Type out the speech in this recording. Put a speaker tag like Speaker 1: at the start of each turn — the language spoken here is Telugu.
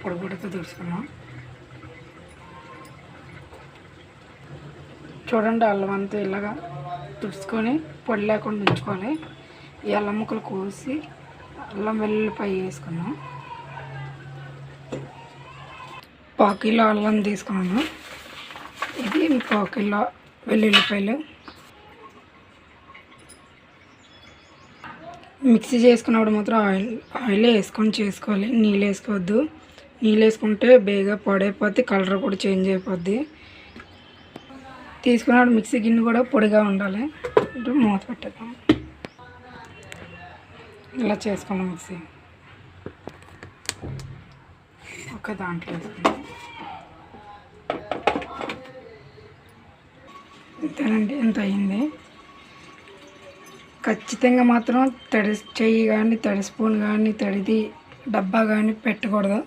Speaker 1: పొడి పొడితో తుడుచుకున్నాం. చూడండి, అల్లం అంతా ఇలాగా తుడుచుకొని పొడి లేకుండా ఉంచుకోవాలి. ఈ అల్లం ముక్కలు కోసి అల్లం వెల్లుల్లిపాయ వేసుకున్నాం. 1 కిలో అల్లం తీసుకున్నాను. ఇది 1 కిలో వెల్లుల్లిపాయలు. మిక్సీ చేసుకున్నప్పుడు మాత్రం ఆయిల్ వేసుకొని చేసుకోవాలి. నీళ్ళు వేసుకోవద్దు. నీళ్ళు వేసుకుంటే బేగా పొడైపోద్ది, కలర్ కూడా చేంజ్ అయిపోద్ది. తీసుకున్నప్పుడు మిక్సీ గిన్నె కూడా పొడిగా ఉండాలి. మూత పెట్టేద్దాం. ఇలా చేసుకున్నాం. మిక్సీ ఒక దాంట్లో వేసుకుందాం. ఇంతేనండి, ఎంత అయింది. ఖచ్చితంగా మాత్రం తడి చెయ్యి కానీ, తడి స్పూన్ కానీ, తడిది డబ్బా కానీ పెట్టకూడదు.